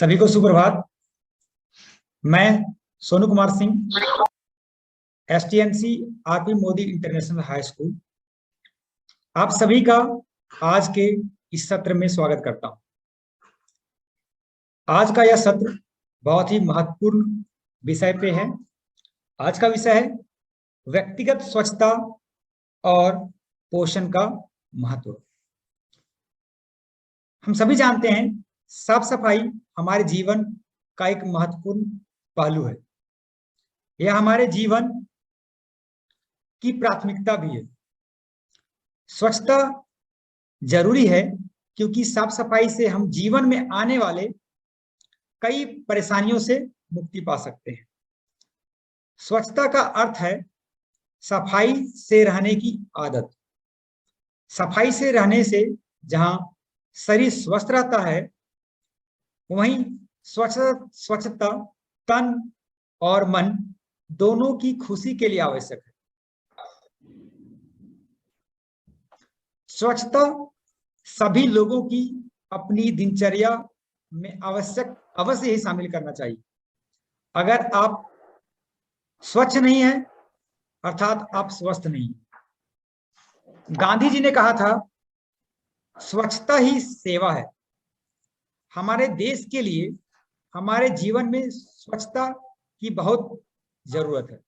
सभी को सुप्रभात। मैं Sonu Kumar Singh, STNC RP Modi international high school, आप सभी का आज के इस सत्र में स्वागत करता हूं। आज का यह सत्र बहुत ही महत्वपूर्ण विषय पे है। आज का विषय है व्यक्तिगत स्वच्छता और पोषण का महत्व। हम सभी जानते हैं साफ सफाई हमारे जीवन का एक महत्वपूर्ण पहलू है। यह हमारे जीवन की प्राथमिकता भी है। स्वच्छता जरूरी है क्योंकि साफ सफाई से हम जीवन में आने वाले कई परेशानियों से मुक्ति पा सकते हैं। स्वच्छता का अर्थ है सफाई से रहने की आदत। सफाई से रहने से जहां शरीर स्वस्थ रहता है, वहीं स्वच्छता तन और मन दोनों की खुशी के लिए आवश्यक है। स्वच्छता सभी लोगों की अपनी दिनचर्या में अवश्य ही शामिल करना चाहिए। अगर आप स्वच्छ नहीं है अर्थात आप स्वस्थ नहीं। गांधी जी ने कहा था स्वच्छता ही सेवा है। हमारे देश के लिए हमारे जीवन में स्वच्छता की बहुत जरूरत है।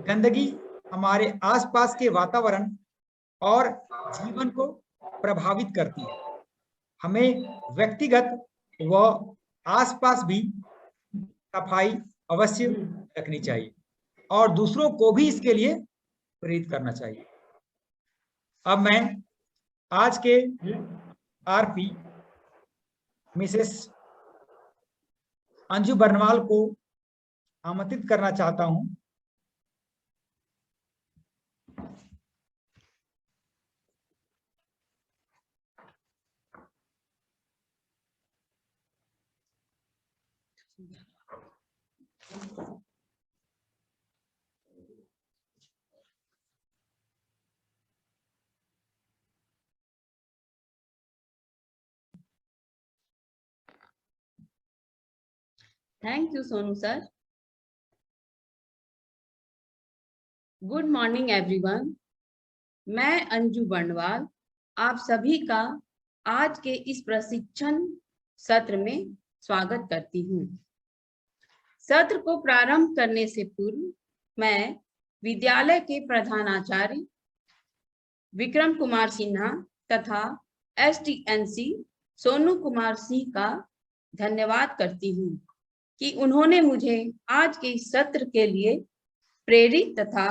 गंदगी हमारे आसपास के वातावरण और जीवन को प्रभावित करती है। हमें व्यक्तिगत व आसपास भी सफाई अवश्य रखनी चाहिए और दूसरों को भी इसके लिए प्रेरित करना चाहिए। अब मैं आज के आरपी मिसेस अंजू बर्नवाल को आमंत्रित करना चाहता हूं। Thank you Sonu sir. Good morning everyone. मैं अंजू बर्नवाल आप सभी का आज के इस प्रशिक्षण सत्र में स्वागत करती हूँ। सत्र को प्रारंभ करने से पूर्व मैं विद्यालय के प्रधानाचार्य विक्रम कुमार सिन्हा तथा एसटीएनसी सोनू कुमार सिंह का धन्यवाद करती हूँ कि उन्होंने मुझे आज के इस सत्र के लिए प्रेरित तथा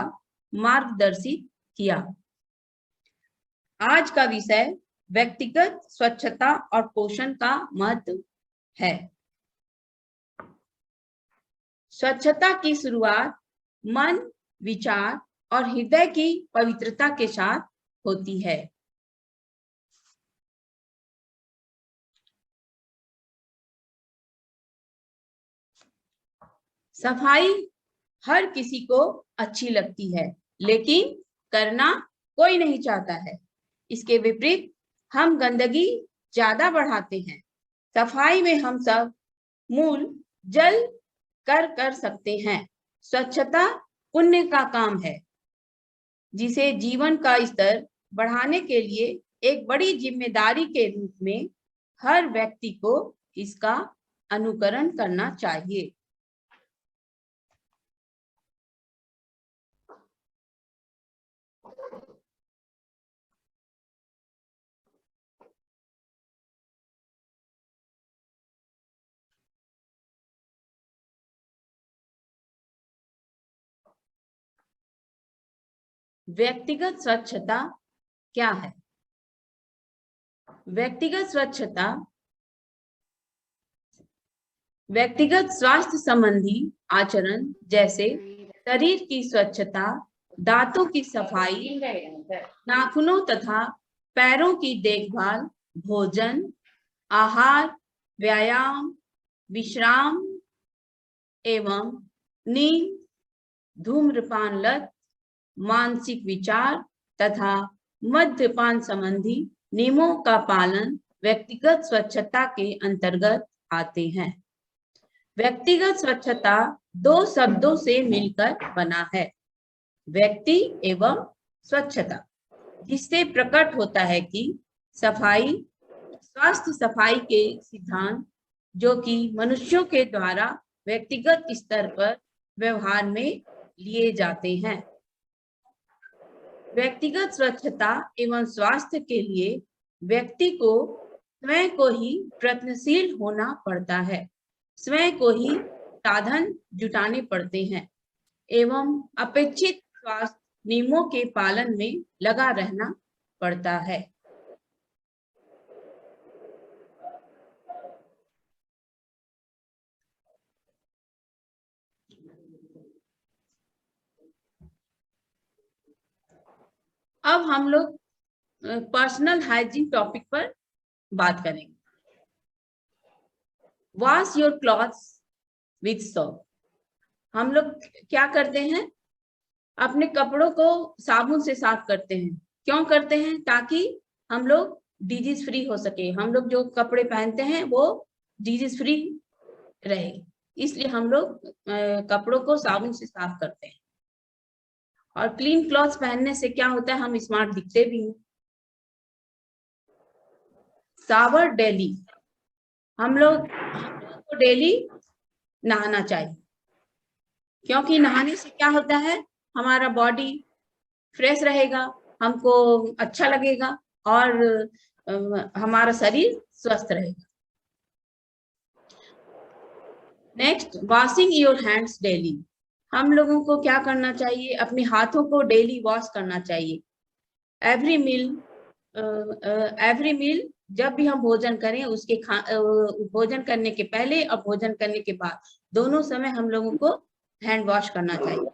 मार्गदर्शित किया। आज का विषय व्यक्तिगत स्वच्छता और पोषण का महत्व है। स्वच्छता की शुरुआत मन, विचार और हृदय की पवित्रता के साथ होती है। सफाई हर किसी को अच्छी लगती है, लेकिन करना कोई नहीं चाहता है। इसके विपरीत हम गंदगी ज्यादा बढ़ाते हैं। सफाई में हम सब मूल जल कर सकते हैं। स्वच्छता पुण्य का काम है, जिसे जीवन का स्तर बढ़ाने के लिए एक बड़ी जिम्मेदारी के रूप में हर व्यक्ति को इसका अनुकरण करना चाहिए। व्यक्तिगत स्वच्छता क्या है? व्यक्तिगत स्वच्छता व्यक्तिगत स्वास्थ्य संबंधी आचरण जैसे शरीर की स्वच्छता, दांतों की सफाई, नाखूनों तथा पैरों की देखभाल, भोजन, आहार, व्यायाम, विश्राम एवं नींद, धूम्रपान लत, मानसिक विचार तथा मद्यपान संबंधी नियमों का पालन व्यक्तिगत स्वच्छता के अंतर्गत आते हैं। व्यक्तिगत स्वच्छता दो शब्दों से मिलकर बना है, व्यक्ति एवं स्वच्छता, जिससे प्रकट होता है कि सफाई, स्वास्थ्य सफाई के सिद्धांत जो कि मनुष्यों के द्वारा व्यक्तिगत स्तर पर व्यवहार में लिए जाते हैं। व्यक्तिगत स्वच्छता एवं स्वास्थ्य के लिए व्यक्ति को स्वयं को ही प्रयत्नशील होना पड़ता है, स्वयं को ही साधन जुटाने पड़ते हैं एवं अपेक्षित स्वास्थ्य नियमों के पालन में लगा रहना पड़ता है। अब हम लोग पर्सनल हाइजीन टॉपिक पर बात करेंगे। Wash your clothes with soap. हम लोग क्या करते हैं, अपने कपड़ों को साबुन से साफ करते हैं। क्यों करते हैं? ताकि हम लोग डिजीज फ्री हो सके, हम लोग जो कपड़े पहनते हैं वो डिजीज फ्री रहे, इसलिए हम लोग कपड़ों को साबुन से साफ करते हैं। और क्लीन क्लॉथ्स पहनने से क्या होता है, हम स्मार्ट दिखते भी हैं। शावर डेली, हम लोग को डेली नहाना चाहिए, क्योंकि नहाने से क्या होता है, हमारा बॉडी फ्रेश रहेगा, हमको अच्छा लगेगा और हमारा शरीर स्वस्थ रहेगा। Next, washing your hands daily. हम लोगों को क्या करना चाहिए, अपने हाथों को डेली वॉश करना चाहिए। एवरी मील जब भी हम भोजन करें, उसके भोजन करने के पहले और भोजन करने के बाद दोनों समय हम लोगों को हैंड वॉश करना चाहिए।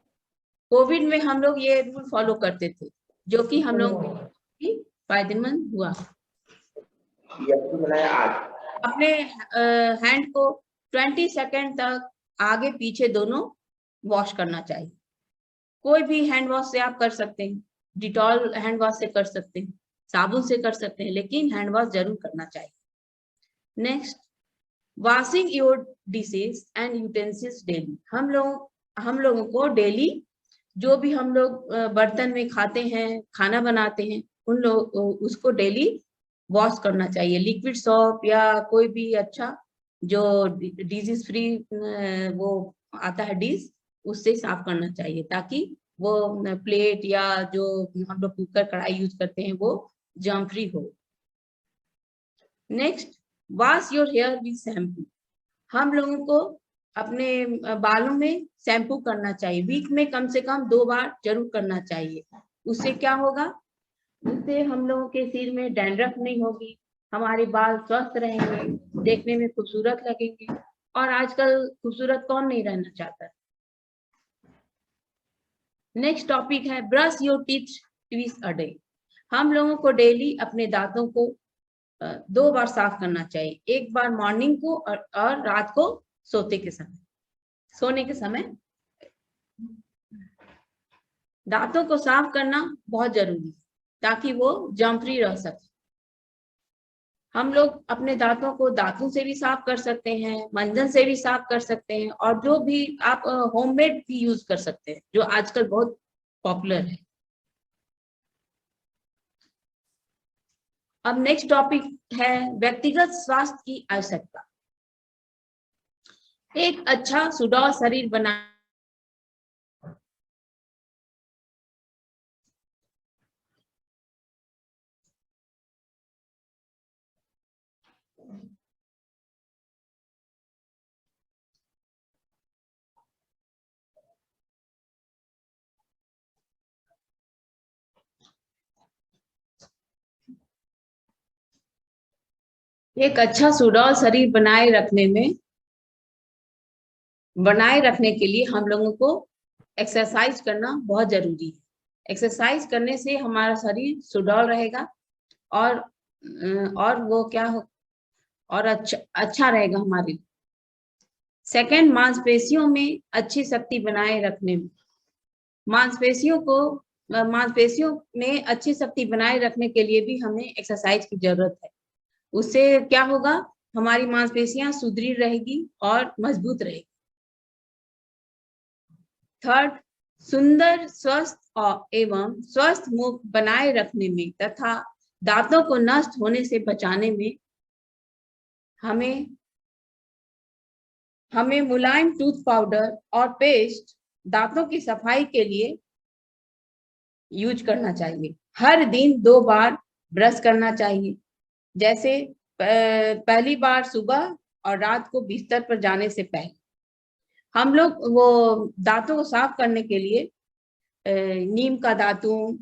कोविड में हम लोग ये रूल फॉलो करते थे, जो कि हम लोगों के लिए फायदेमंद हुआ। अपने हैंड को 20 सेकेंड तक आगे पीछे दोनों वॉश करना चाहिए। कोई भी हैंड वॉश से आप कर सकते हैं, डिटॉल हैंड वॉश से कर सकते हैं, साबुन से कर सकते हैं, लेकिन हैंड वॉश जरूर करना चाहिए। Next, washing your dishes and utensils daily. हम लोगों को डेली जो भी हम लोग बर्तन में खाते हैं, खाना बनाते हैं, उन लोग उसको डेली वॉश करना चाहिए। लिक्विड सोप या कोई भी अच्छा जो डिजीज फ्री वो आता है डिश, उससे साफ करना चाहिए, ताकि वो प्लेट या जो हम लोग कुकर कढ़ाई यूज करते हैं वो जर्म फ्री हो। Next, wash your here with shampoo. हम लोगों को अपने बालों में शैम्पू करना चाहिए, वीक में कम से कम 2 बार जरूर करना चाहिए। उससे क्या होगा, उससे हम लोगों के सिर में डैंड्रफ नहीं होगी, हमारे बाल स्वस्थ रहेंगे, देखने में खूबसूरत लगेंगे। और आजकल खूबसूरत कौन नहीं रहना चाहता। नेक्स्ट टॉपिक है brush your teeth twice a day. हम लोगों को डेली अपने दांतों को 2 बार साफ करना चाहिए, एक बार मॉर्निंग को और रात को सोने के समय दांतों को साफ करना बहुत जरूरी है, ताकि वो जर्म फ्री रह सके। हम लोग अपने दांतों को दांतों से भी साफ कर सकते हैं, मंजन से भी साफ कर सकते हैं, और जो भी आप होममेड भी यूज कर सकते हैं, जो आजकल बहुत पॉपुलर है। अब नेक्स्ट टॉपिक है व्यक्तिगत स्वास्थ्य की आवश्यकता। एक अच्छा सुडौल शरीर बना एक अच्छा सुडौल शरीर बनाए रखने के लिए हम लोगों को एक्सरसाइज करना बहुत जरूरी है। एक्सरसाइज करने से हमारा शरीर सुडौल रहेगा और वो क्या हो और अच्छा रहेगा हमारे लिए। सेकंड, मांसपेशियों में अच्छी शक्ति बनाए रखने में, मांसपेशियों में अच्छी शक्ति बनाए रखने के लिए भी हमें एक्सरसाइज की जरूरत है। उससे क्या होगा, हमारी मांसपेशियां सुदृढ़ रहेगी और मजबूत रहेगी। थर्ड, सुंदर, स्वस्थ और एवं स्वस्थ मुख बनाए रखने में तथा दांतों को नष्ट होने से बचाने में हमें मुलायम टूथ पाउडर और पेस्ट दांतों की सफाई के लिए यूज करना चाहिए। हर दिन 2 बार ब्रश करना चाहिए, जैसे पहली बार सुबह और रात को बिस्तर पर जाने से पहले। हम लोग वो दांतों को साफ करने के लिए नीम का दातून,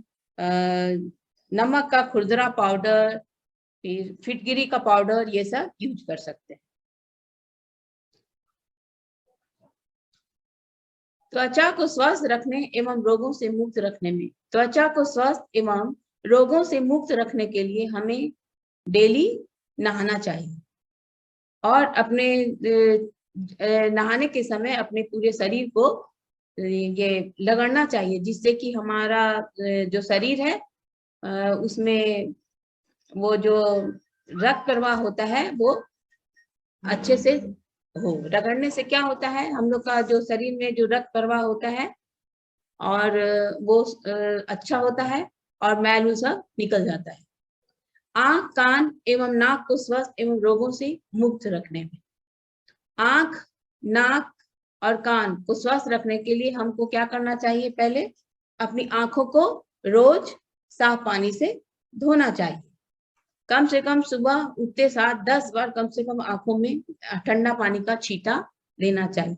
नमक का खुरदरा पाउडर, फिर फिटकिरी का पाउडर, ये सब यूज कर सकते हैं। त्वचा को स्वस्थ रखने एवं रोगों से मुक्त रखने में, त्वचा को स्वस्थ एवं रोगों से मुक्त रखने के लिए हमें डेली नहाना चाहिए और अपने नहाने के समय अपने पूरे शरीर को ये रगड़ना चाहिए, जिससे कि हमारा जो शरीर है उसमें वो जो रक्त प्रवाह होता है वो अच्छे से हो। रगड़ने से क्या होता है, हम लोग का जो शरीर में जो रक्त प्रवाह होता है और वो अच्छा होता है और मैल सब निकल जाता है। आंख, कान एवं नाक को स्वस्थ एवं रोगों से मुक्त रखने में, आंख, नाक और कान को स्वस्थ रखने के लिए हमको क्या करना चाहिए, पहले अपनी आंखों को रोज साफ पानी से धोना चाहिए। कम से कम सुबह उठते साथ 10 बार कम से कम आंखों में ठंडा पानी का छींटा लेना चाहिए।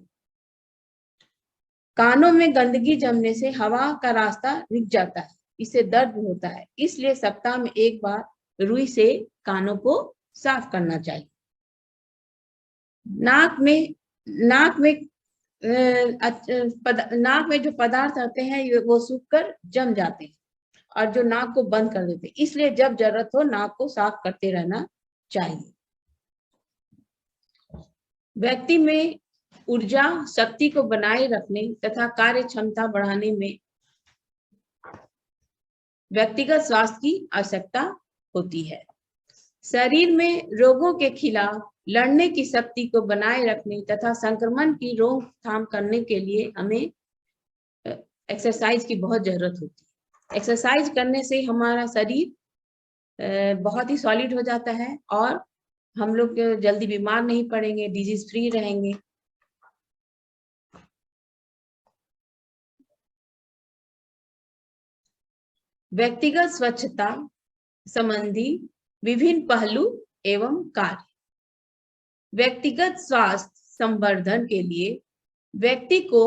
कानों में गंदगी जमने से हवा का रास्ता रुक जाता है, इससे दर्द होता है, इसलिए सप्ताह में 1 बार रुई से कानों को साफ करना चाहिए। नाक में जो पदार्थ आते हैं वो सूखकर जम जाते हैं और जो नाक को बंद कर देते हैं, इसलिए जब जरूरत हो नाक को साफ करते रहना चाहिए। व्यक्ति में ऊर्जा शक्ति को बनाए रखने तथा कार्य क्षमता बढ़ाने में व्यक्तिगत स्वास्थ्य की आवश्यकता होती है। शरीर में रोगों के खिलाफ लड़ने की शक्ति को बनाए रखने तथा संक्रमण की रोकथाम करने के लिए हमें एक्सरसाइज की बहुत जरूरत होती है। एक्सरसाइज करने से हमारा शरीर बहुत ही सॉलिड हो जाता है और हम लोग जल्दी बीमार नहीं पड़ेंगे, डिजीज फ्री रहेंगे। व्यक्तिगत स्वच्छता संबंधी विभिन्न पहलू एवं कार्य। व्यक्तिगत स्वास्थ्य संवर्धन के लिए व्यक्ति को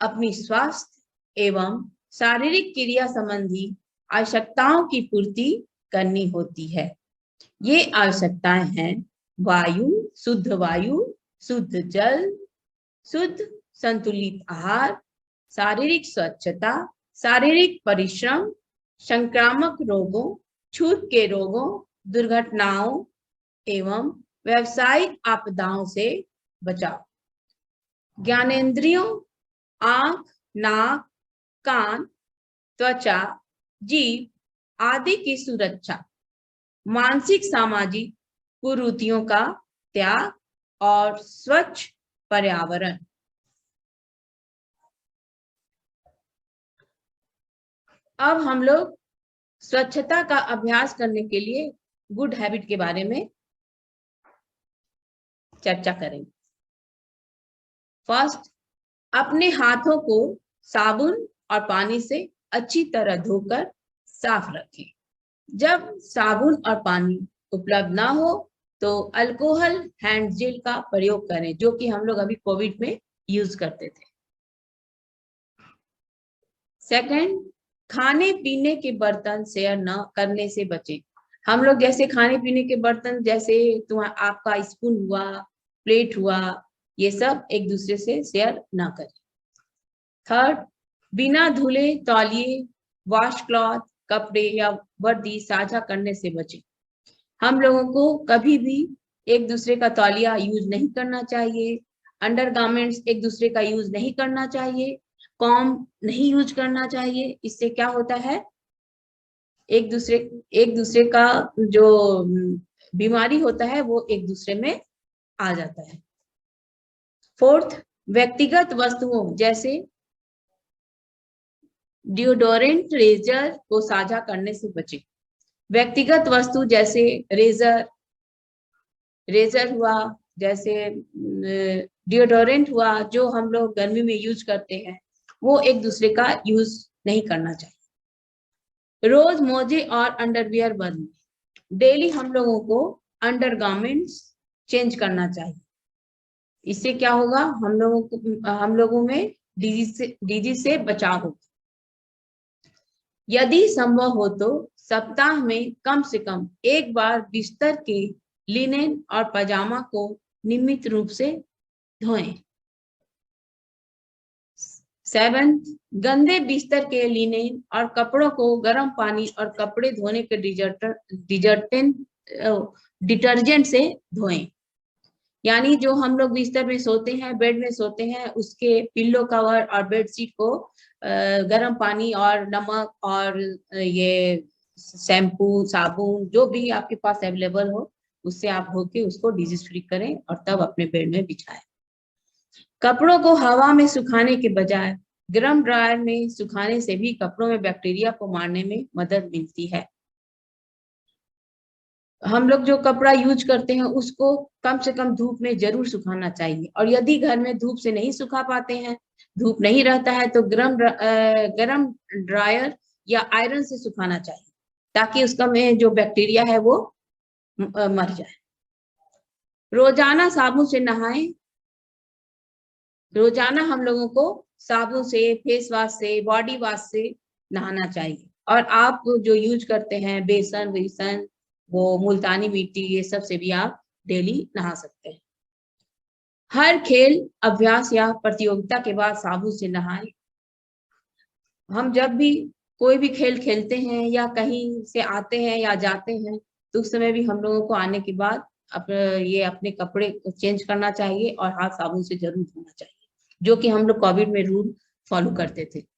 अपनी स्वास्थ्य एवं शारीरिक क्रिया संबंधी आवश्यकताओं की पूर्ति करनी होती है। ये आवश्यकताएं हैं वायु, शुद्ध जल, शुद्ध संतुलित आहार, शारीरिक स्वच्छता, शारीरिक परिश्रम, संक्रामक रोगों, छूत के रोगों, दुर्घटनाओं एवं व्यावसायिक आपदाओं से बचाव। ज्ञानेंद्रियों, आंख, नाक, कान, त्वचा, जीभ आदि की सुरक्षा, मानसिक सामाजिक कुरीतियों का त्याग और स्वच्छ पर्यावरण। अब हम लोग स्वच्छता का अभ्यास करने के लिए गुड हैबिट के बारे में चर्चा करेंगे। फर्स्ट, अपने हाथों को साबुन और पानी से अच्छी तरह धोकर साफ रखें। जब साबुन और पानी उपलब्ध ना हो तो अल्कोहल हैंड जेल का प्रयोग करें, जो कि हम लोग अभी कोविड में यूज करते थे। सेकंड, खाने पीने के बर्तन शेयर न करने से बचें। हम लोग जैसे खाने पीने के बर्तन, जैसे आपका स्पून हुआ, प्लेट हुआ, ये सब एक दूसरे से शेयर ना करें। थर्ड, बिना धुले तौलिए, वॉश क्लॉथ, कपड़े या वर्दी साझा करने से बचें। हम लोगों को कभी भी एक दूसरे का तौलिया यूज नहीं करना चाहिए, अंडरगारमेंट्स एक दूसरे का यूज नहीं करना चाहिए, कॉम्ब नहीं यूज करना चाहिए। इससे क्या होता है, एक दूसरे का जो बीमारी होता है वो एक दूसरे में आ जाता है। फोर्थ, व्यक्तिगत वस्तुओं जैसे डिओडोरेंट, रेजर को साझा करने से बचें। व्यक्तिगत वस्तु जैसे रेजर हुआ, जैसे डिओडोरेंट हुआ, जो हम लोग गर्मी में यूज करते हैं, वो एक दूसरे का यूज नहीं करना चाहिए। रोज मोजे और अंडरवियर बदलें। डेली हम लोगों को अंडरगारमेंट्स चेंज करना चाहिए। इससे क्या होगा, हम लोगों में डिजीज से बचाव होगा। यदि संभव हो तो सप्ताह में कम से कम एक बार बिस्तर के लिनेन और पजामा को नियमित रूप से धोएं। 7, गंदे बिस्तर के लिनेन और कपड़ों को गर्म पानी और कपड़े धोने के डिटर्जेंट से धोएं। यानी जो हम लोग बिस्तर में सोते हैं, बेड में सोते हैं, उसके पिल्लो कवर और बेडशीट को गर्म पानी और नमक और ये शैम्पू, साबुन, जो भी आपके पास अवेलेबल हो, उससे आप धो के उसको डिजीज फ्री करें और तब अपने बेड में बिछाएं। कपड़ों को हवा में सुखाने के बजाय गर्म ड्रायर में सुखाने से भी कपड़ों में बैक्टीरिया को मारने में मदद मिलती है। हम लोग जो कपड़ा यूज करते हैं उसको कम से कम धूप में जरूर सुखाना चाहिए, और यदि घर में धूप से नहीं सुखा पाते हैं, धूप नहीं रहता है, तो गरम ड्रायर या आयरन से सुखाना चाहिए, ताकि उसका में जो बैक्टीरिया है वो मर जाए। रोजाना साबुन से नहाएं। रोजाना हम लोगों को साबुन से, फेस वॉश से, बॉडी वॉश से नहाना चाहिए। और आप जो यूज करते हैं बेसन, वो मुल्तानी मिट्टी, ये सब से भी आप डेली नहा सकते हैं। हर खेल, अभ्यास या प्रतियोगिता के बाद साबुन से नहाएं। हम जब भी कोई भी खेल खेलते हैं या कहीं से आते हैं या जाते हैं, तो उस समय भी हम लोगों को आने के बाद अपने कपड़े चेंज करना चाहिए और हाथ साबुन से जरूर धोना चाहिए, जो कि हम लोग कोविड में रूल फॉलो करते थे।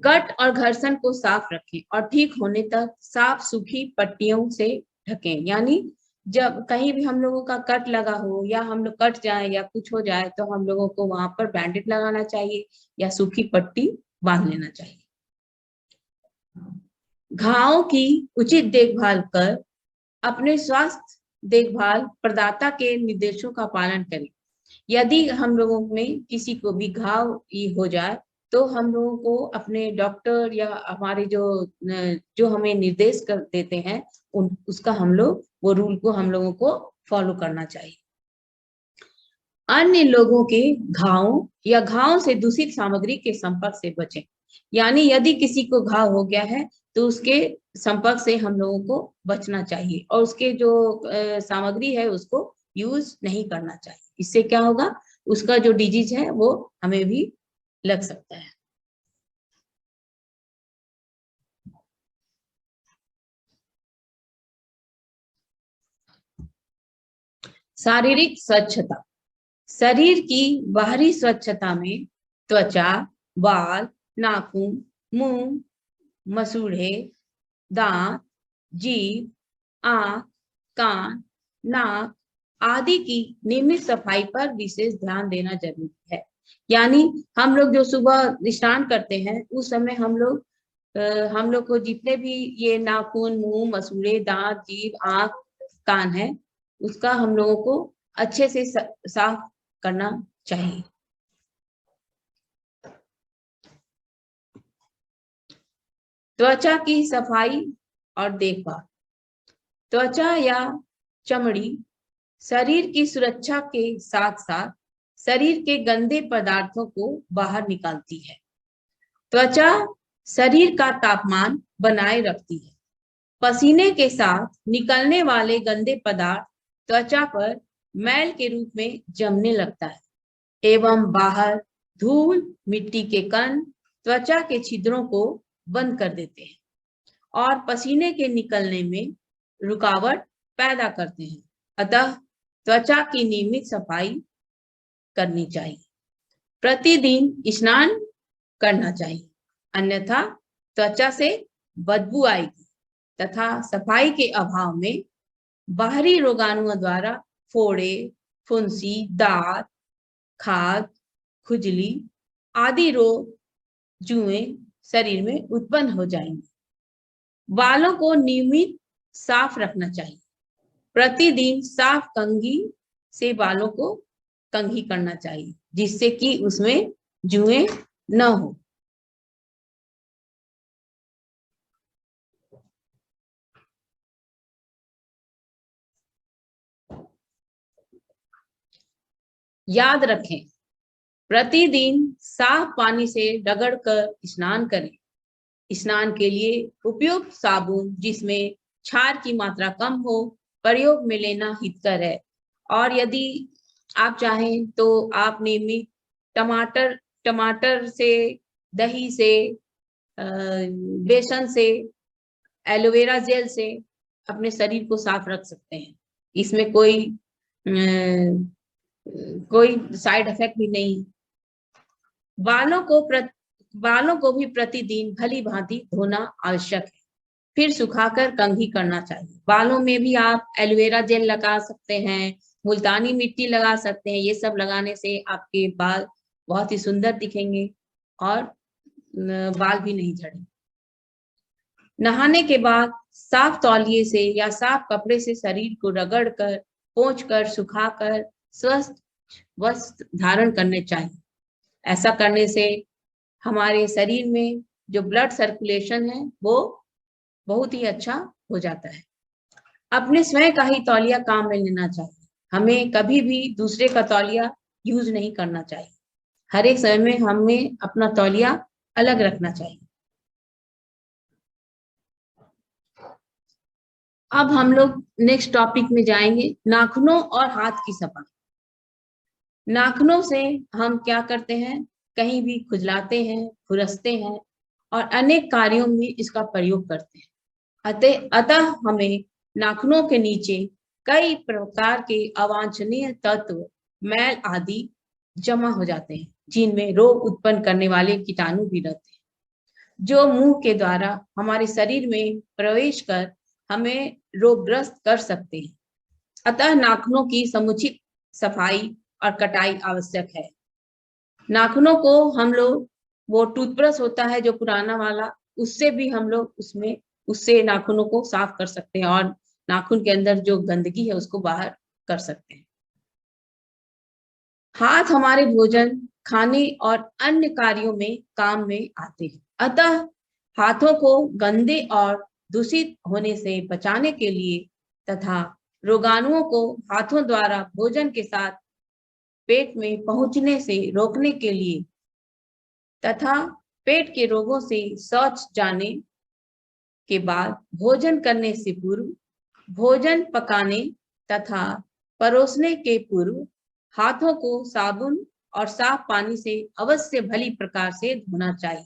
कट और घर्षण को साफ रखें और ठीक होने तक साफ सूखी पट्टियों से ढकें। यानी जब कहीं भी हम लोगों का कट लगा हो या हम लोग कट जाए या कुछ हो जाए, तो हम लोगों को वहां पर बैंडेज लगाना चाहिए या सूखी पट्टी बांध लेना चाहिए। घावों की उचित देखभाल कर अपने स्वास्थ्य देखभाल प्रदाता के निर्देशों का पालन करें। यदि हम लोगों में किसी को भी घाव हो जाए, तो हम लोगों को अपने डॉक्टर या हमारे जो हमें निर्देश कर देते हैं, उसका हम लोग वो रूल को हम लोगों को फॉलो करना चाहिए। अन्य लोगों के घावों या घावों से दूषित सामग्री के संपर्क से बचें। यानी यदि किसी को घाव हो गया है, तो उसके संपर्क से हम लोगों को बचना चाहिए और उसके जो सामग्री है उसको यूज नहीं करना चाहिए। इससे क्या होगा, उसका जो डिजीज है वो हमें भी लग सकता है। शारीरिक स्वच्छता। शरीर की बाहरी स्वच्छता में त्वचा, बाल, नाखून, मुंह, मसूड़े, दांत, जीभ, आंख, कान, नाक आदि की नियमित सफाई पर विशेष ध्यान देना जरूरी है। यानी हम लोग जो सुबह स्नान करते हैं, उस समय हम लोग को जितने भी ये नाखून, मुंह, मसूड़े, दांत, जीभ, आंख, कान है, उसका हम लोगों को अच्छे से साफ करना चाहिए। त्वचा की सफाई और देखभाल। त्वचा या चमड़ी शरीर की सुरक्षा के साथ साथ शरीर के गंदे पदार्थों को बाहर निकालती है। त्वचा शरीर का तापमान बनाए रखती है। पसीने के साथ निकलने वाले गंदे पदार्थ त्वचा पर मैल के रूप में जमने लगता है एवं बाहर धूल, मिट्टी के कण त्वचा के छिद्रों को बंद कर देते हैं और पसीने के निकलने में रुकावट पैदा करते हैं। अतः त्वचा की नियमित सफाई करनी चाहिए। प्रतिदिन स्नान करना चाहिए, अन्यथा त्वचा से बदबू आएगी तथा सफाई के अभाव में बाहरी रोगाणुओं द्वारा फोड़े, फुंसी, दांत, खाज, खुजली आदि रोग जुएं शरीर में उत्पन्न हो जाएंगे। बालों को नियमित साफ रखना चाहिए। प्रतिदिन साफ कंघी से बालों को कंघी करना चाहिए, जिससे कि उसमें जुएं न हो। याद रखें, प्रतिदिन साफ पानी से रगड़कर स्नान करें। स्नान के लिए उपयुक्त साबुन जिसमें क्षार की मात्रा कम हो प्रयोग में लेना हितकर है। और यदि आप चाहें तो आप नियमित टमाटर से, दही से, बेसन से, एलोवेरा जेल से अपने शरीर को साफ रख सकते हैं। इसमें कोई साइड इफेक्ट भी नहीं। बालों को भी प्रतिदिन भली भांति धोना आवश्यक है, फिर सुखाकर कंघी करना चाहिए। बालों में भी आप एलोवेरा जेल लगा सकते हैं, मुल्तानी मिट्टी लगा सकते हैं। ये सब लगाने से आपके बाल बहुत ही सुंदर दिखेंगे और बाल भी नहीं झड़ेंगे। नहाने के बाद साफ तौलिए से या साफ कपड़े से शरीर को रगड़कर, पोंछकर, सुखाकर स्वस्थ वस्त्र धारण करने चाहिए। ऐसा करने से हमारे शरीर में जो ब्लड सर्कुलेशन है वो बहुत ही अच्छा हो जाता है। अपने स्वयं का ही तौलिया काम में लेना चाहिए। हमें कभी भी दूसरे का तौलिया यूज नहीं करना चाहिए। हर एक समय में हमें अपना तौलिया अलग रखना चाहिए। अब हम लोग नेक्स्ट टॉपिक में जाएंगे, नाखूनों और हाथ की सफाई। नाखूनों से हम क्या करते हैं, कहीं भी खुजलाते हैं, खुरसते हैं और अनेक कार्यों में इसका प्रयोग करते हैं। अतः हमें नाखूनों के नीचे कई प्रकार के अवांछनीय तत्व, मैल आदि जमा हो जाते हैं, जिनमें रोग उत्पन्न करने वाले कीटाणु भी रहते हैं, जो मुंह के द्वारा हमारे शरीर में प्रवेश कर हमें रोगग्रस्त कर सकते हैं। अतः नाखूनों की समुचित सफाई और कटाई आवश्यक है। नाखूनों को हम लोग, वो टूथब्रश होता है जो पुराना वाला, उससे भी हम लोग उससे नाखूनों को साफ कर सकते हैं और नाखून के अंदर जो गंदगी है उसको बाहर कर सकते हैं। हाथ हमारे भोजन, खाने और अन्य कार्यों में काम में आते हैं। अतः हाथों को गंदे और दूषित होने से बचाने के लिए तथा रोगाणुओं को हाथों द्वारा भोजन के साथ पेट में पहुंचने से रोकने के लिए तथा पेट के रोगों से शौच जाने के बाद भोजन करने से पूर्व, भोजन पकाने तथा परोसने के पूर्व हाथों को साबुन और साफ पानी से अवश्य भली प्रकार से धोना चाहिए।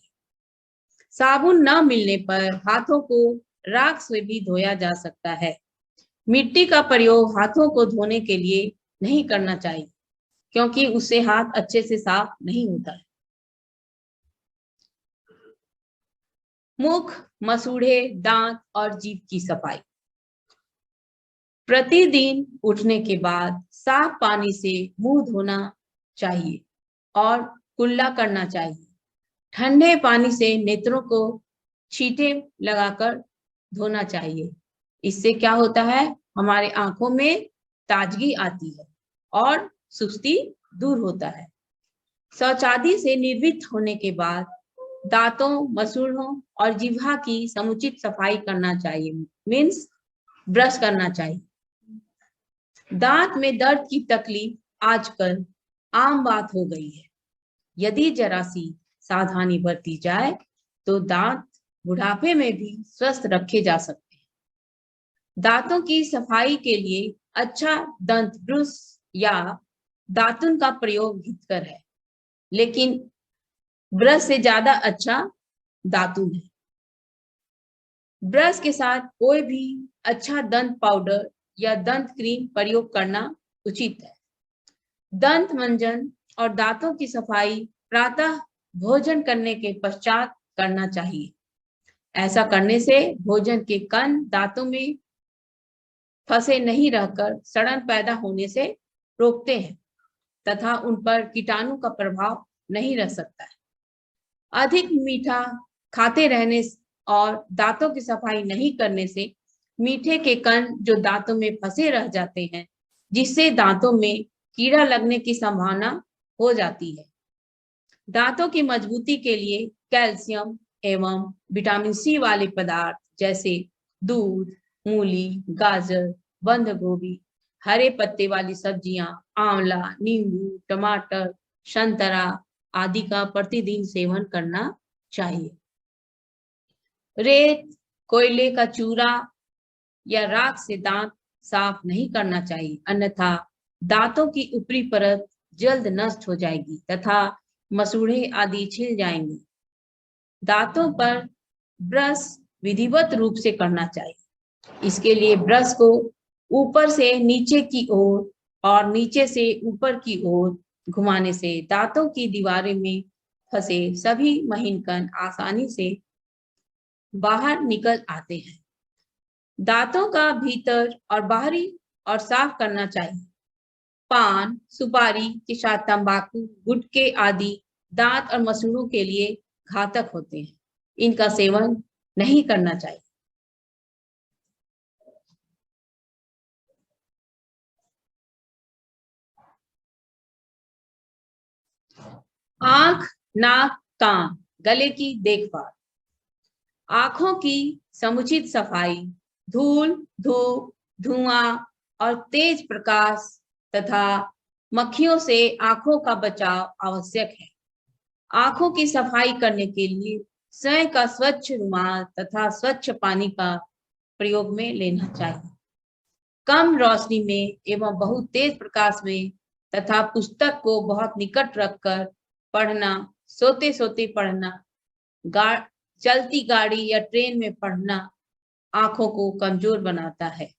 साबुन न मिलने पर हाथों को राख से भी धोया जा सकता है। मिट्टी का प्रयोग हाथों को धोने के लिए नहीं करना चाहिए, क्योंकि उससे हाथ अच्छे से साफ नहीं होता है। मुख, मसूड़े, दांत और जीभ की सफाई। प्रतिदिन उठने के बाद साफ पानी से मुंह धोना चाहिए और कुल्ला करना चाहिए। ठंडे पानी से नेत्रों को छींटे लगाकर धोना चाहिए। इससे क्या होता है, हमारे आंखों में ताजगी आती है और सुस्ती दूर होता है। शौचादि से निर्वृत्त होने के बाद दांतों, मसूड़ों और जिह्वा की समुचित सफाई करना चाहिए, मीन्स ब्रश करना चाहिए। दांत में दर्द की तकलीफ आजकल आम बात हो गई है। यदि जरा सी सावधानी बरती जाए तो दांत बुढ़ापे में भी स्वस्थ रखे जा सकते हैं। दांतों की सफाई के लिए अच्छा दंत ब्रश या दातुन का प्रयोग हितकर है, लेकिन ब्रश से ज्यादा अच्छा दातुन है। ब्रश के साथ कोई भी अच्छा दंत पाउडर या दंत क्रीम प्रयोग करना उचित है। दंत मंजन और दांतों की सफाई प्रातः भोजन करने के पश्चात करना चाहिए। ऐसा करने से भोजन के कण दांतों में फंसे नहीं रहकर सड़न पैदा होने से रोकते हैं तथा उन पर कीटाणु का प्रभाव नहीं रह सकता है। अधिक मीठा खाते रहने और दांतों की सफाई नहीं करने से मीठे के कण जो दांतों में फंसे रह जाते हैं, जिससे दांतों में कीड़ा लगने की संभावना हो जाती है। दांतों की मजबूती के लिए कैल्शियम एवं विटामिन सी वाले पदार्थ जैसे दूध, मूली, गाजर, बंद गोभी, हरे पत्ते वाली सब्जियां, आंवला, नींबू, टमाटर, संतरा आदि का प्रतिदिन सेवन करना चाहिए। रेत, कोयले का चूरा या राख से दांत साफ नहीं करना चाहिए, अन्यथा दांतों की ऊपरी परत जल्द नष्ट हो जाएगी तथा मसूड़े आदि छिल जाएंगे। दांतों पर ब्रश विधिवत रूप से करना चाहिए। इसके लिए ब्रश को ऊपर से नीचे की ओर और नीचे से ऊपर की ओर घुमाने से दांतों की दीवारें में फंसे सभी महीन कण आसानी से बाहर निकल आते हैं। दांतों का भीतर और बाहरी और साफ करना चाहिए। पान, सुपारी के साथ तंबाकू, गुटखे आदि दांत और मसूड़ों के लिए घातक होते हैं। इनका सेवन नहीं करना चाहिए। आंख, नाक, कान, गले की देखभाल। आंखों की समुचित सफाई, धूल, धूप, धुआं और तेज प्रकाश तथा मक्खियों से आंखों का बचाव आवश्यक है। आंखों की सफाई करने के लिए स्वयं का स्वच्छ रुमाल तथा स्वच्छ पानी का प्रयोग में लेना चाहिए। कम रोशनी में एवं बहुत तेज प्रकाश में तथा पुस्तक को बहुत निकट रखकर पढ़ना, सोते सोते पढ़ना, चलती गाड़ी या ट्रेन में पढ़ना आंखों को कमजोर बनाता है।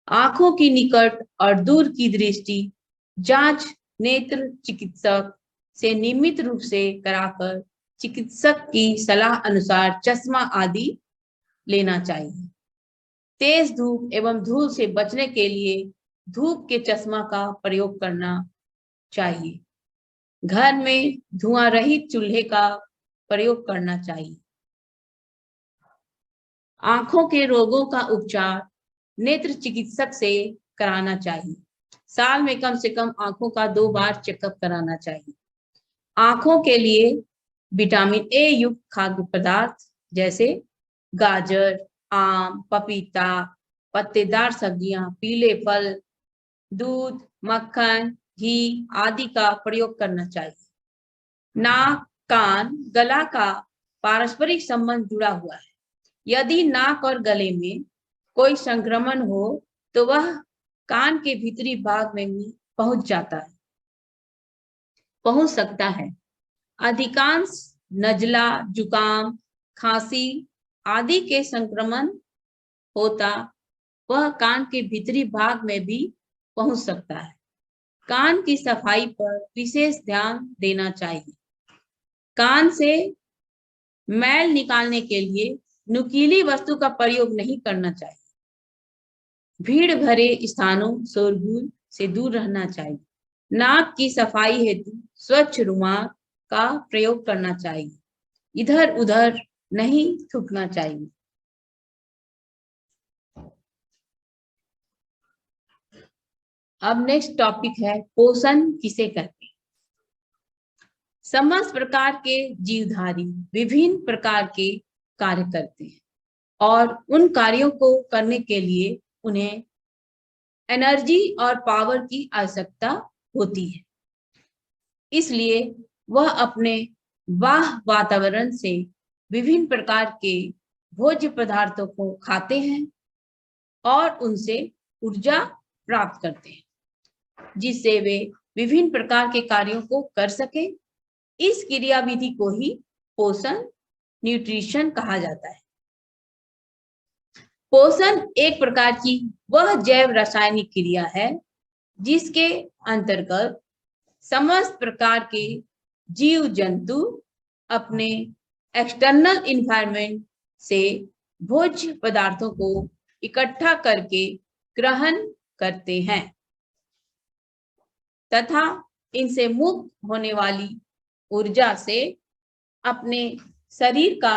आंखों की निकट और दूर की दृष्टि जांच नेत्र चिकित्सक से नियमित रूप से कराकर चिकित्सक की सलाह अनुसार चश्मा आदि लेना चाहिए। तेज धूप एवं धूल से बचने के लिए धूप के चश्मा का प्रयोग करना चाहिए। घर में धुआं रहित चूल्हे का प्रयोग करना चाहिए। आंखों के रोगों का उपचार नेत्र चिकित्सक से कराना चाहिए। साल में कम से कम आंखों का 2 बार चेकअप कराना चाहिए। आंखों के लिए विटामिन ए युक्त खाद्य पदार्थ जैसे गाजर, आम, पपीता, पत्तेदार सब्जियां, पीले फल, दूध, मक्खन, घी आदि का प्रयोग करना चाहिए। नाक, कान, गला का पारस्परिक संबंध जुड़ा हुआ है। यदि नाक और गले में कोई संक्रमण हो तो वह कान के भीतरी भाग में भी पहुंच सकता है। अधिकांश नजला, जुकाम, खांसी आदि के संक्रमण होता वह कान के भीतरी भाग में भी पहुंच सकता है। कान की सफाई पर विशेष ध्यान देना चाहिए। कान से मैल निकालने के लिए नुकीली वस्तु का प्रयोग नहीं करना चाहिए। भीड़ भरे स्थानों, शोरगुल से दूर रहना चाहिए। नाक की सफाई हेतु स्वच्छ रुमाल का प्रयोग करना चाहिए। इधर उधर नहीं थूकना चाहिए। अब नेक्स्ट टॉपिक है पोषण किसे कहते हैं। समस्त प्रकार के जीवधारी विभिन्न प्रकार के कार्य करते हैं और उन कार्यों को करने के लिए उन्हें एनर्जी और पावर की आवश्यकता होती है। इसलिए वह अपने बाह्य वातावरण से विभिन्न प्रकार के भोज्य पदार्थों को खाते हैं और उनसे ऊर्जा प्राप्त करते हैं, जिससे वे विभिन्न प्रकार के कार्यों को कर सके। इस क्रियाविधि को ही पोषण, न्यूट्रिशन कहा जाता है। पोषण एक प्रकार की वह जैव रासायनिक क्रिया है जिसके अंतर्गत समस्त प्रकार के जीव जंतु अपने एक्सटर्नल इन्वायरमेंट से भोज्य पदार्थों को इकट्ठा करके ग्रहण करते हैं तथा इनसे मुक्त होने वाली ऊर्जा से अपने शरीर का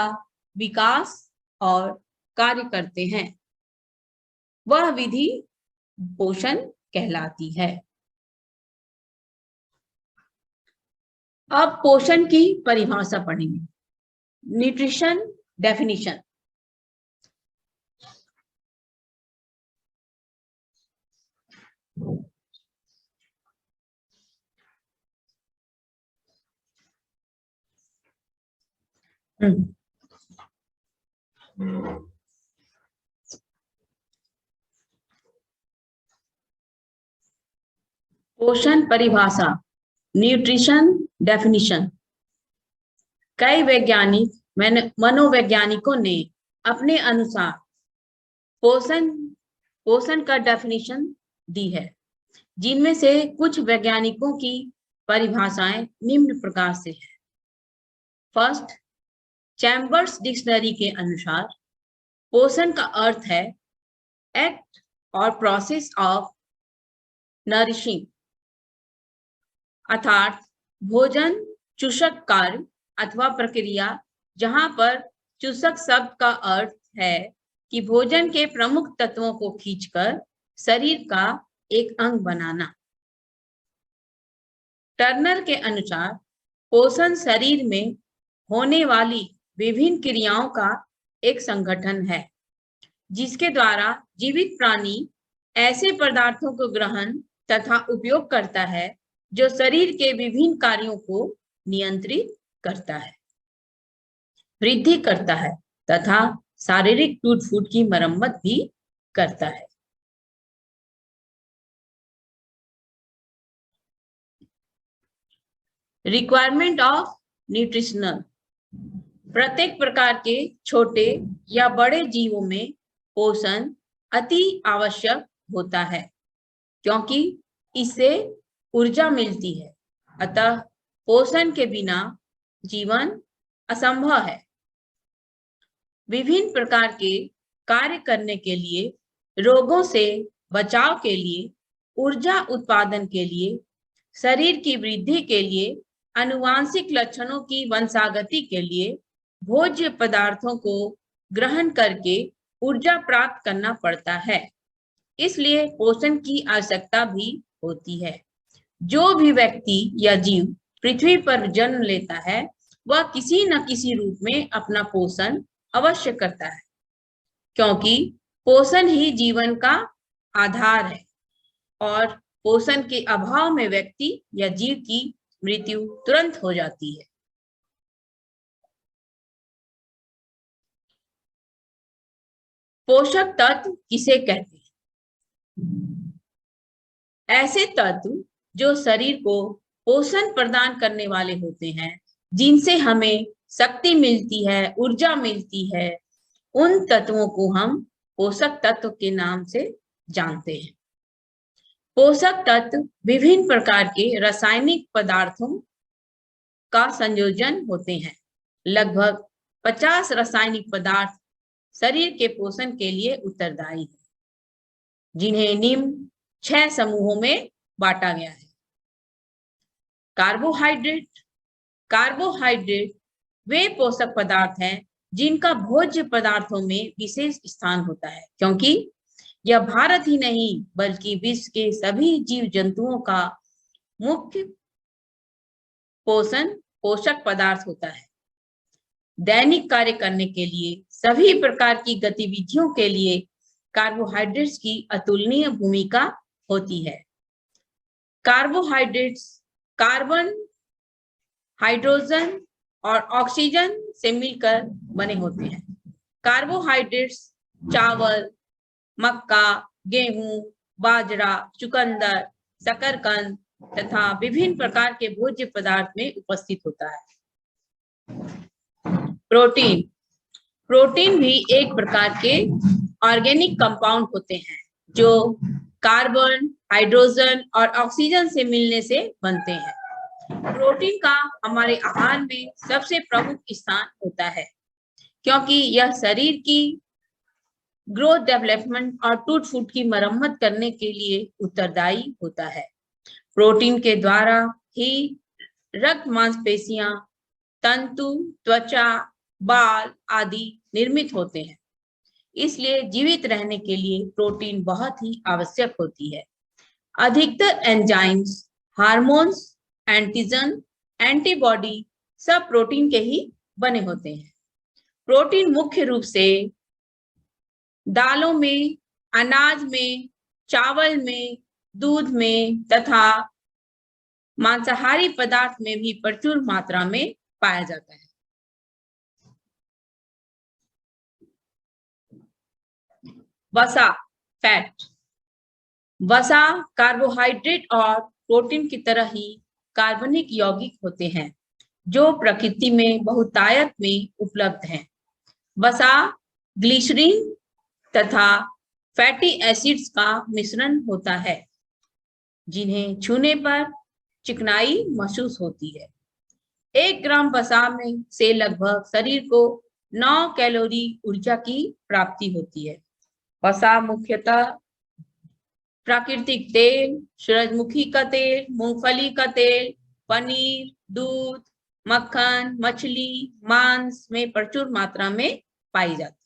विकास और कार्य करते हैं। वह विधि पोषण कहलाती है। अब पोषण की परिभाषा पढ़ेंगे। Nutrition definition. पोषण परिभाषा, न्यूट्रिशन डेफिनेशन। कई वैज्ञानिक मनोवैज्ञानिकों ने अपने अनुसार पोषण का डेफिनेशन दी है, जिनमें से कुछ वैज्ञानिकों की परिभाषाएं निम्न प्रकार से है। फर्स्ट, चैम्बर्स डिक्शनरी के अनुसार पोषण का अर्थ है एक्ट और प्रोसेस ऑफ नरिशिंग, अर्थात भोजन चूषक कार्य अथवा प्रक्रिया, जहां पर चूषक शब्द का अर्थ है कि भोजन के प्रमुख तत्वों को खींचकर शरीर का एक अंग बनाना। टर्नर के अनुसार पोषण शरीर में होने वाली विभिन्न क्रियाओं का एक संगठन है, जिसके द्वारा जीवित प्राणी ऐसे पदार्थों को ग्रहण तथा उपयोग करता है जो शरीर के विभिन्न कार्यों को नियंत्रित करता है, वृद्धि करता है तथा शारीरिक टूट फूट की मरम्मत भी करता है। Requirement of nutritional. प्रत्येक प्रकार के छोटे या बड़े जीवों में पोषण अति आवश्यक होता है, क्योंकि इससे ऊर्जा मिलती है। अतः पोषण के बिना जीवन असंभव है। विभिन्न प्रकार के कार्य करने के लिए, रोगों से बचाव के लिए, ऊर्जा उत्पादन के लिए, शरीर की वृद्धि के लिए, आनुवांशिक लक्षणों की वंशागति के लिए भोज्य पदार्थों को ग्रहण करके ऊर्जा प्राप्त करना पड़ता है। इसलिए पोषण की आवश्यकता भी होती है। जो भी व्यक्ति या जीव पृथ्वी पर जन्म लेता है, वह किसी न किसी रूप में अपना पोषण अवश्य करता है, क्योंकि पोषण ही जीवन का आधार है और पोषण के अभाव में व्यक्ति या जीव की मृत्यु तुरंत हो जाती है। पोषक तत्व किसे कहते हैं? ऐसे तत्व जो शरीर को पोषण प्रदान करने वाले होते हैं, जिनसे हमें शक्ति मिलती है, ऊर्जा मिलती है, उन तत्वों को हम पोषक तत्व के नाम से जानते हैं। पोषक तत्व विभिन्न प्रकार के रासायनिक पदार्थों का संयोजन होते हैं। लगभग 50 रासायनिक पदार्थ शरीर के पोषण के लिए उत्तरदायी हैं, जिन्हें निम्न 6 समूहों में बांटा गया है। कार्बोहाइड्रेट। कार्बोहाइड्रेट वे पोषक पदार्थ हैं जिनका भोज्य पदार्थों में विशेष स्थान होता है, क्योंकि यह भारत ही नहीं बल्कि विश्व के सभी जीव जंतुओं का मुख्य पोषक पदार्थ होता है। दैनिक कार्य करने के लिए, सभी प्रकार की गतिविधियों के लिए कार्बोहाइड्रेट्स की अतुलनीय भूमिका होती है। कार्बोहाइड्रेट्स कार्बन, हाइड्रोजन और ऑक्सीजन से मिलकर बने होते हैं। कार्बोहाइड्रेट्स चावल, मक्का, गेहूं, बाजरा, चुकंदर, शकरकंद तथा विभिन्न प्रकार के भोज्य पदार्थ में उपस्थित होता है। प्रोटीन। प्रोटीन भी एक प्रकार के ऑर्गेनिक कंपाउंड होते हैं जो कार्बन, हाइड्रोजन और ऑक्सीजन से मिलने से बनते हैं। प्रोटीन का हमारे आहार में सबसे प्रमुख स्थान होता है, क्योंकि यह शरीर की ग्रोथ, डेवलपमेंट और टूट फूट की मरम्मत करने के लिए उत्तरदायी होता है। प्रोटीन के द्वारा ही रक्त, मांसपेशियां, तंतु, त्वचा, बाल आदि निर्मित होते हैं। इसलिए जीवित रहने के लिए प्रोटीन बहुत ही आवश्यक होती है। अधिकतर एंजाइम्स, हार्मोन्स, एंटीजन, एंटीबॉडी सब प्रोटीन के ही बने होते हैं। प्रोटीन मुख्य रूप से दालों में, अनाज में, चावल में, दूध में तथा मांसाहारी पदार्थ में भी प्रचुर मात्रा में पाया जाता है। वसा, फैट। वसा कार्बोहाइड्रेट और प्रोटीन की तरह ही कार्बनिक यौगिक होते हैं जो प्रकृति में बहुतायत में उपलब्ध हैं। वसा ग्लिसरीन तथा फैटी एसिड्स का मिश्रण होता है जिन्हें छूने पर चिकनाई महसूस होती है। 1 ग्राम वसा में से लगभग शरीर को 9 कैलोरी ऊर्जा की प्राप्ति होती है। वसा मुख्यतः प्राकृतिक तेल, सूरजमुखी का तेल, मूंगफली का तेल, पनीर, दूध, मक्खन, मछली, मांस में प्रचुर मात्रा में पाई जाती है।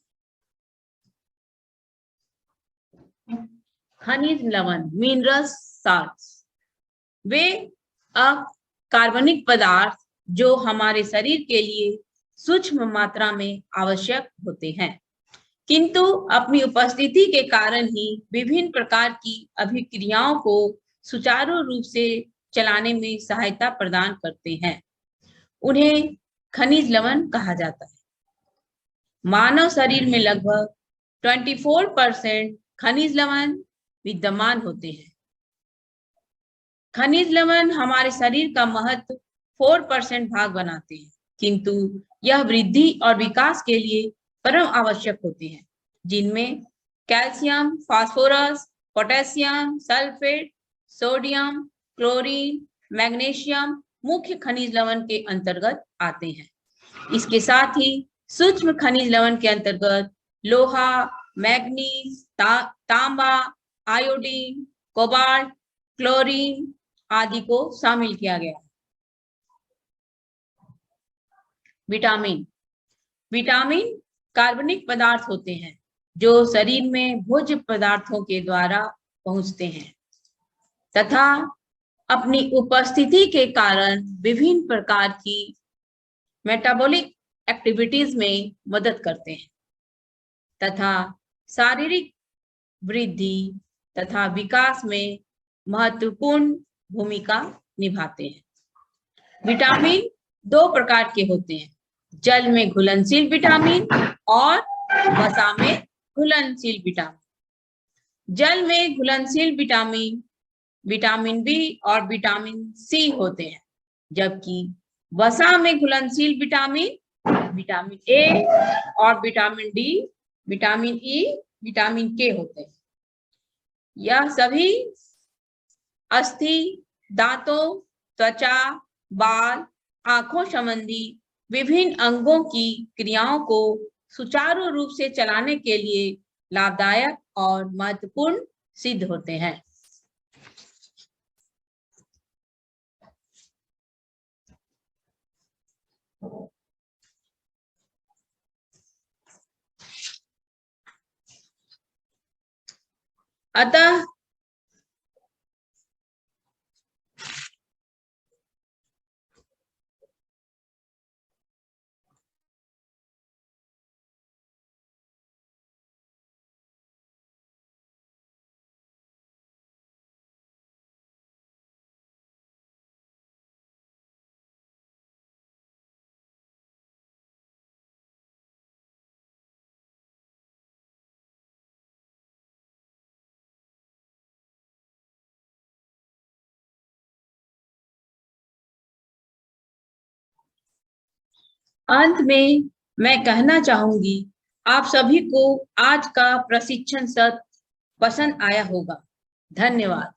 खनिज लवण, मिनरल्स, साल्ट्स, वे अकार्बनिक पदार्थ जो हमारे शरीर के लिए सूक्ष्म मात्रा में आवश्यक होते हैं किंतु अपनी उपस्थिति के कारण ही विभिन्न प्रकार की अभिक्रियाओं को सुचारू रूप से चलाने में सहायता प्रदान करते हैं। उन्हें खनिज लवण कहा जाता है। मानव शरीर में लगभग 24% खनिज लवण विद्यमान होते हैं। खनिज लवण हमारे शरीर का महत्व 4% भाग बनाते हैं किंतु यह वृद्धि और विकास के लिए परम आवश्यक होते हैं जिनमें calcium, phosphorus, potassium, sulphate, sodium, chlorine, magnesium मुख्य खनिज लवण के अंतर्गत आते हैं। इसके साथ ही सूक्ष्म खनिज लवण के अंतर्गत लोहा, मैग्नीज, तांबा, आयोडीन, कोबाल्ट, क्लोरीन आदि को शामिल किया गया है। विटामिन। विटामिन कार्बनिक पदार्थ होते हैं जो शरीर में भोज्य पदार्थों के द्वारा पहुंचते हैं तथा अपनी उपस्थिति के कारण विभिन्न प्रकार की मेटाबॉलिक एक्टिविटीज में मदद करते हैं तथा शारीरिक वृद्धि तथा विकास में महत्वपूर्ण भूमिका निभाते हैं। विटामिन 2 प्रकार के होते हैं, जल में घुलनशील विटामिन और वसा में घुलनशील विटामिन। जल में घुलनशील विटामिन विटामिन बी और विटामिन सी होते हैं जबकि वसा में घुलनशील विटामिन विटामिन ए और vitamin D, vitamin E, vitamin के होते हैं। यह सभी अस्थि, दांतों, त्वचा, बाल, आंखों संबंधी विभिन्न अंगों की क्रियाओं को सुचारू रूप से चलाने के लिए लाभदायक और महत्वपूर्ण सिद्ध होते हैं। अतः अंत में मैं कहना चाहूंगी, आप सभी को आज का प्रशिक्षण सत्र पसंद आया होगा। धन्यवाद।